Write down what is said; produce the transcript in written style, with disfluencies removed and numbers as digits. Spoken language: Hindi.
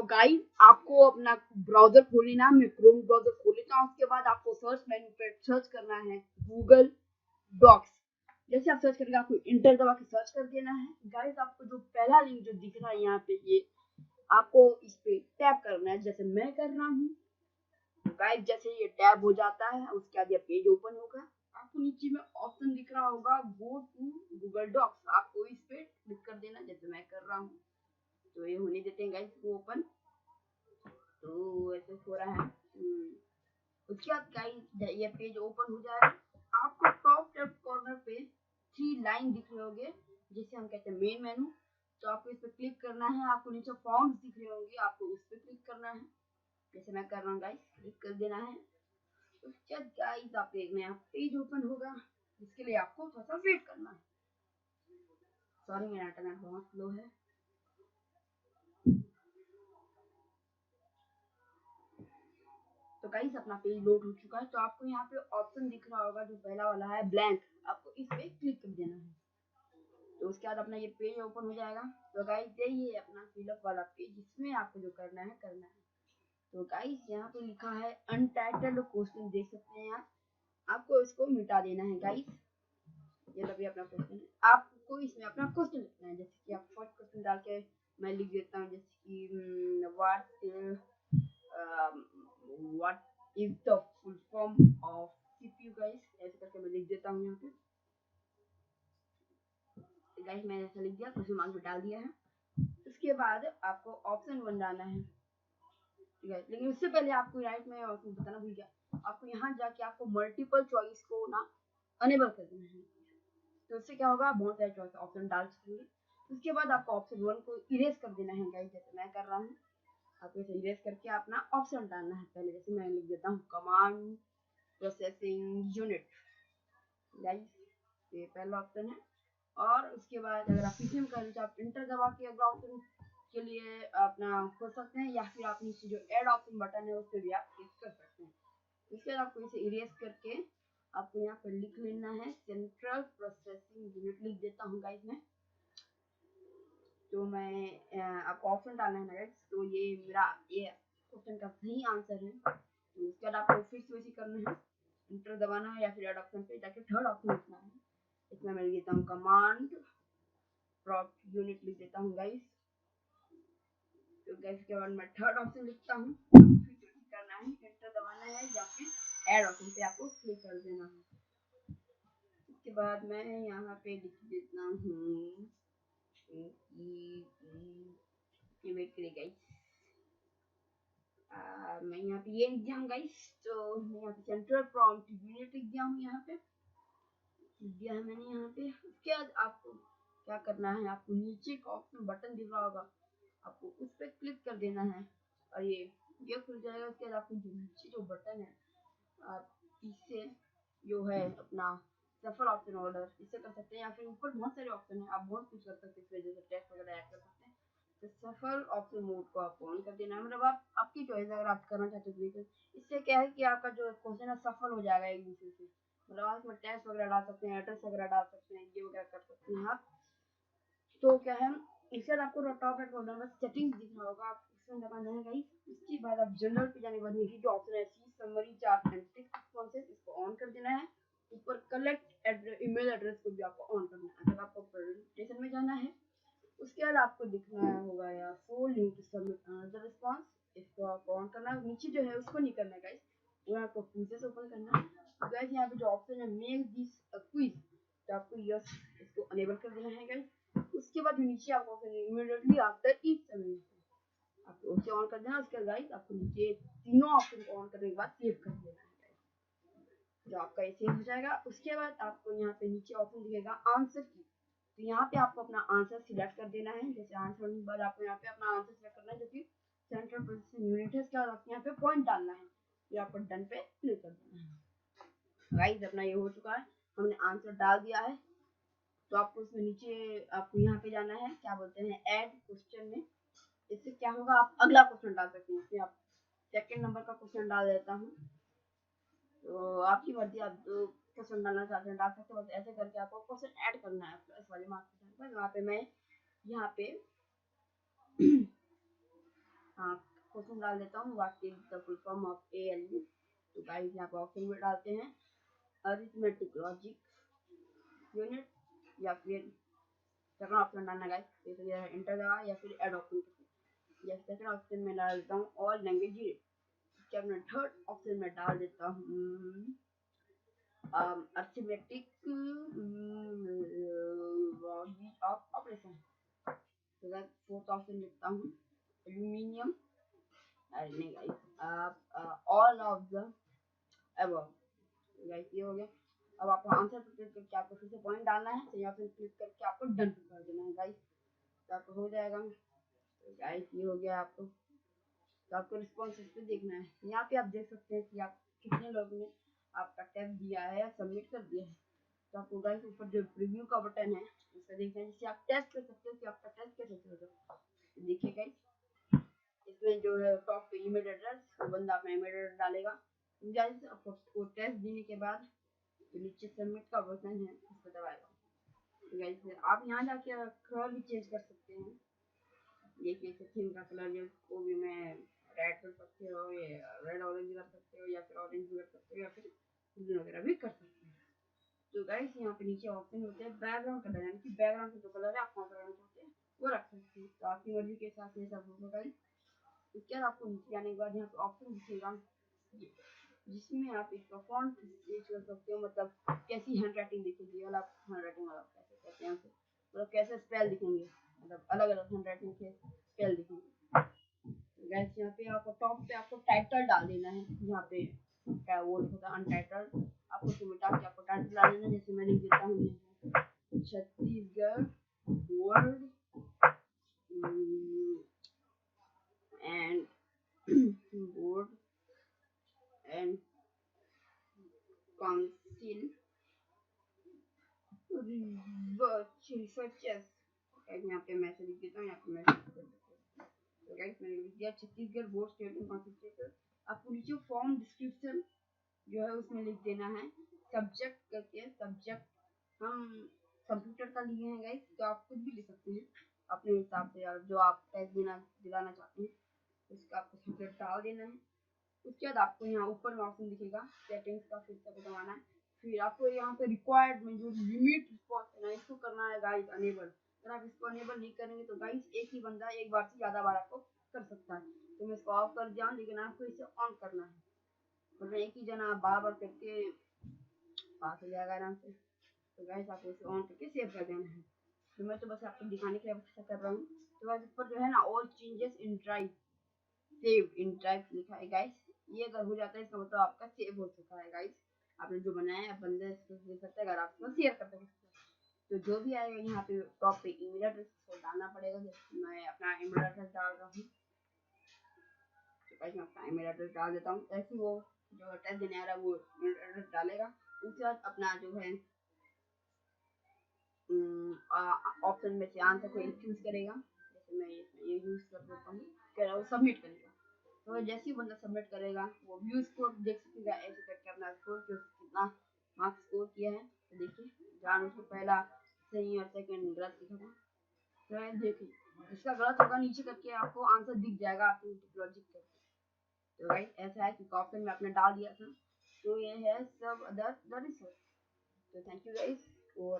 तो गाइस आपको अपना ब्राउजर खोल लेना, मैं क्रोम ब्राउजर खोल लेता हूँ। उसके बाद आपको सर्च मेन्यू पे सर्च करना है गूगल डॉक्स। जैसे आप सर्च करेंगे आपको इंटर दबा के सर्च कर देना है। गाइस आपको जो पहला लिंक जो दिख रहा है यहाँ पे, ये आपको इस पे टैप करना है जैसे मैं कर रहा हूँ। गाइस जैसे ये टैब हो जाता है उसके बाद ये पेज ओपन होगा। आपको नीचे में ऑप्शन दिख रहा होगा गो टू गूगल डॉक्स, आपको इस पे क्लिक कर देना जैसे मैं कर रहा हूँ। तो ये होने देते हैं गाइस को ओपन। तो ऐसे हो रहा है। उसके बाद गाइस ये पेज ओपन हो जाएगा। आपको टॉप लेफ्ट कॉर्नर पे 3 लाइन दिख रहे होंगे जिसे हम कहते हैं मेन मेनू। तो आपको इस पे क्लिक करना है। आपको नीचे फॉर्म्स दिख रहे होंगे, आपको उस पे क्लिक करना है जैसे मैं कर रहा हूँ। गाइस क्लिक कर देना है। उसके बाद गाइस आप एक नया पेज ओपन होगा जिसके लिए आपको थोड़ा सा वेट करना है। सॉरी मेरा इंटरनेट बहुत स्लो है। तो गाइस अपना पेज लोड हो चुका है। तो आपको यहाँ पे ऑप्शन दिख रहा होगा जो पहला वाला है ब्लैंक, आपको इस पे क्लिक कर देना है। तो उसके बाद अपना ये पेज ओपन हो जाएगा। तो गाइस यही है अपना फिलअप वाला पेज, जिसमें आपको जो करना है। तो गाइस यहाँ पे लिखा है अनटाइटल्ड क्वेश्चन, देख सकते हैं आप। आपको इसको मिटा देना है गाइस। ये तभी अपना क्वेश्चन है, आपको इसमें अपना क्वेश्चन लिखना है। जैसे कि आप फर्स्ट क्वेश्चन डाल के मैं लिख देता हूँ जैसे कि what is the full form of CPU. Guys ऐसे करके मैं लिख देता हूँ यहाँ पे। गाइस मैंने ऐसा लिख दिया, क्वेश्चन मार्क डाल दिया है। उसके बाद आपको ऑप्शन 1 डालना है, ठीक है। लेकिन उससे पहले आपको राइट में बताना भूल गया, आपको यहाँ जाके आपको मल्टीपल चॉइस को ना अनेबल कर देना है। तो उससे क्या होगा, बहुत सारे चॉइस ऑप्शन डाल सकेंगे। उसके बाद आपको ऑप्शन 1 को इरेज कर देना है गाइस, जैसे मैं कर रहा हूँ। आपको इसे इरेज करके अपना ऑप्शन डालना है पहले, जैसे मैं लिख देता हूँ कमांड प्रोसेसिंग यूनिट। गाइस ये पहला ऑप्शन है। और उसके बाद अगर आप पीसी में कर रहे तो आप इंटर दबा के अगला ऑप्शन के लिए अपना खोल सकते हैं, या फिर आप नीचे जो ऐड ऑप्शन बटन है उस पर भी आप क्लिक कर सकते हैं। इसके बाद आपको इसे इरेज करके आपको यहाँ पर लिख लेना है सेंट्रल प्रोसेसिंग यूनिट, लिख देता हूँ गाइस मैं। तो मैं आपको ऑप्शन डालना है ना गाइस। तो ये मेरा ये क्वेश्चन का सही आंसर है। तो उसके बाद आपको फिर से वैसे करना है, इंटर दबाना है या फिर ऐड ऑप्शन पे जाके थर्ड ऑप्शन लिखना है। इसमें मैं लिख देता हूँ कमांड प्रॉम्प्ट यूनिट, लिख देता हूँ गाइस। तो गाइस के बाद मैं थर्ड ऑप्शन लिखता हूँ, फिर करना है एंटर दबाना है या फिर ऐड ऑप्शन पे आपको क्लिक कर देना है। इसके बाद मैं यहाँ पे लिख देता हूँ ये वेट करिए गाइस। मैं यहाँ पे ये लिख दिया हूँ गाइस। तो मैं यहाँ पे सेंट्रल प्रॉम्प्ट यूनिट लिख दिया हूँ, यहाँ पे लिख दिया है मैंने यहाँ पे। उसके बाद आपको क्या करना है, आपको नीचे का ऑप्शन बटन दिख रहा होगा, आपको उस पर क्लिक कर देना है और ये खुल जाएगा। उसके बाद आपको जो नीचे जो बटन है, आप इससे जो है अपना सफल ऑप्शन ऑर्डर इससे कर सकते हैं, या फिर ऊपर बहुत सारे ऑप्शन है, आप बहुत कुछ कर सकते हैं इसमें, जैसे टेक्स्ट वगैरह ऐड कर सकते हैं। तो सफल ऑप्शन मोड को आपको ऑन कर देना है, मतलब आप आपकी चॉइस अगर आप करना चाहते हो। इससे क्या है कि आपका जो क्वेश्चन है सफल हो जाएगा एक दूसरे से, मतलब आप इसमें टेक्स्ट वगैरह डाल सकते हैं, एड्रेस वगैरह डाल सकते हैं, ये वगैरह कर सकते हैं आप। तो क्या है, इसके बाद आपको टॉप राइट कॉर्नर में सेटिंग्स दिख रहा होगा, आप इसमें दबाना है गाइस। उसके बाद आप जनरल पे जाने के बाद यही जो ऑप्शन है C summary chart and text responses, इसको ऑन कर देना है। ऊपर कलेक्ट ईमेल एड्रेस को भी आपको ऑन करना है अगर आपको प्रेजेंटेशन में जाना है। उसके बाद आपको दिखना होगा या full link to submit another response, इसको आपको ऑन करना है। नीचे जो है उसको नहीं करना है गाइस, वो आपको क्विज़ेस ओपन करना है। तो गाइस यहाँ पे जो ऑप्शन है मेक दिस अ क्विज, तो आपको यस इसको अनेबल कर देना है गाइस। उसके बाद नीचे आपको option immediately after each submit, आपको उसे ऑन कर देना। उसके बाद गाइस आपको नीचे तीनों ऑप्शन को ऑन करने के बाद सेव कर देना है जो आपका ये सेव हो जाएगा। उसके बाद आपको यहाँ पे नीचे ऑप्शन दिखेगा आंसर की, तो यहाँ पे आपको अपना आंसर सिलेक्ट कर देना है। जैसे आंसर होने के बाद आपको यहाँ पे अपना आंसर सिलेक्ट करना है जो कि सेंट्रल प्रोसेसिंग यूनिट है। इसके बाद आपको यहाँ पे पॉइंट डालना है, फिर आपको डन पे क्लिक कर देना है। गाइस अपना ये हो चुका है, हमने आंसर डाल दिया है। तो आपको इसमें नीचे आपको यहाँ पे जाना है, क्या बोलते हैं ऐड क्वेश्चन में। इससे क्या होगा, आप अगला क्वेश्चन डाल सकते हैं। इसमें आप सेकंड नंबर का क्वेश्चन डाल देता हूँ, तो आपकी मर्जी, आप जो क्वेश्चन डालना चाहते हैं डाल सकते हैं। बस ऐसे करके आपको क्वेश्चन ऐड करना है प्लस वाले मार्क्स पर। वहाँ पे मैं यहाँ पे हाँ क्वेश्चन डाल देता हूँ, what is the full form of ALU। तो गाइस यहाँ पे ऑप्शन में डालते हैं अरिथमेटिक लॉजिक यूनिट, या फिर सेकंड ऑप्शन डालना गाइस, जैसे ये एंटर दबा या फिर ऐड ऑप्शन, या सेकंड ऑप्शन में डाल देता हूँ ऑल लैंग्वेज यूनिट। क्या मैं थर्ड ऑप्शन में डाल देता हूँ अरिथमेटिक लॉजिक ऑफ ऑपरेशन। तो गाइस फोर्थ ऑप्शन लिखता हूँ एल्यूमिनियम, अरे नहीं guys all of the above. Guys ये हो गया। अब आपको आंसर पर क्लिक करके आपको फिर से पॉइंट डालना है, सही ऑप्शन क्लिक करके आपको डन कर देना है गाइस, तो आपको हो जाएगा। तो गाइस ये हो गया आपको। तो आपको रिस्पॉन्स इस पे देखना है, यहाँ पे आप देख सकते हैं कि आप कितने लोगों ने आपका टेस्ट दिया है या सबमिट कर दिया है। तो आपको गाइस ऊपर जो प्रीव्यू का बटन है उसका देखना है, जिससे आप टेस्ट कर सकते हो कि आपका टेस्ट कैसे चल रहा है। देखिए गाइस इसमें जो है टॉप पे ईमेल एड्रेस, वो बंदा अपना ईमेल एड्रेस डालेगा। गाइस आपको टेस्ट देने के बाद जो नीचे सबमिट का बटन है उस पर दबाएगा। गाइस आप यहाँ जाके कलर भी चेंज कर सकते हैं। देखिए थीम का कलर को भी मैं रेड कर सकते हो, ये रेड ऑरेंज कर सकते हो, या फिर ऑरेंज भी कर सकते हो, या फिर ग्रीन वगैरह भी कर सकते हैं। तो गाइस यहाँ पे नीचे ऑप्शन होते हैं बैकग्राउंड कलर, यानी कि बैकग्राउंड का जो कलर है आप कौन सा करना चाहते हैं वो रख सकते हैं। तो आपकी मर्जी के हिसाब से सब होगा गाइस। उसके बाद आपको नीचे आने के बाद यहाँ पे ऑप्शन दिखेगा जिसमें आप इसका फॉन्ट चेंज कर सकते हो, मतलब कैसी हैंड राइटिंग दिखेगी, वाला हैंड राइटिंग वाला कैसे कहते हैं उसे, मतलब कैसे स्पेल दिखेंगे, मतलब अलग अलग हैंड राइटिंग के स्पेल दिखेंगे। गैस यहाँ पे आपको टॉप पे आपको टाइटल डाल देना है, यहाँ पे क्या वो लिखा था अनटाइटल्ड, आपको उसको मिटा के आपको टाइटल डाल देना है। जैसे मैं लिख देता हूँ Chhattisgarh board and board and council researches. यहाँ पे मैसेज लिख देता हूँ, यहाँ पे मैसेज कर देता हूँ। तो गाइस मैंने लिख दिया छत्तीसगढ़ बोर्ड स्टेट कॉन्स्टिट्यूशन। आपको नीचे फॉर्म डिस्क्रिप्शन जो है उसमें लिख देना है सब्जेक्ट करके, सब्जेक्ट हम कंप्यूटर का लिए हैं गाइस, तो आप कुछ भी लिख सकते हैं अपने हिसाब से, यार जो आप टेस्ट देना दिलाना चाहते हैं उसका आपको सब्जेक्ट डाल देना है। उसके बाद आपको यहाँ ऊपर में ऑप्शन दिखेगा सेटिंग्स का, फिर से दबाना है। फिर आपको यहाँ पे रिक्वायर्ड में जो लिमिट रिस्पॉन्स है ना इसको करना है गाइस अनेबल। अगर आप इसको अनेबल नहीं करेंगे तो गाइस एक ही बंदा एक बार से ज्यादा बार आपको कर सकता है। तो मैं इसको ऑफ कर दिया हूँ, लेकिन आपको इसे ऑन करना है, मतलब एक ही जना बार बार करके पास हो जाएगा आराम से। तो गाइस आपको इसे ऑन करके सेव कर देना है। तो मैं तो बस आपको दिखाने के लिए ऐसा कर रहा हूँ। तो गाइस ऊपर जो है ना all changes in drive save in drive लिखा है गाइस, ये अगर हो जाता है इसका मतलब आपका सेव हो चुका है गाइस। आपने जो बनाया है बंदे इसको देख सकते हैं, अगर आप इसको शेयर कर सकते हैं तो जो भी आएगा यहाँ पे टॉप पे ईमेल एड्रेस को डालना पड़ेगा। जैसे मैं अपना ईमेल एड्रेस डाल रहा हूँ, तो गाइस मैं अपना ईमेल एड्रेस डाल देता हूँ, ऐसे वो जो टेस्ट देने आ रहा है वो ईमेल एड्रेस डालेगा। उसके बाद अपना जो है ऑप्शन में से आंसर को चूज करेगा। जैसे मैं ये यूज कर देता हूँ, फिर वो सबमिट करेगा। तो जैसे ही बंदा सबमिट करेगा वो व्यू स्कोर देख सकेगा, ऐसे करके अपना स्कोर कितना मार्क्स स्कोर किया है। तो देखिए जहाँ उसको पहला सही और सेकंड गलत लिखा था, तो देखिए इसका गलत होगा नीचे करके आपको आंसर दिख जाएगा आपको लॉजिक करके। तो गाइस ऐसा है कि ऑप्शन में आपने डाल दिया था। तो ये है सब अदर द रिसर्च। तो थैंक यू गाइस और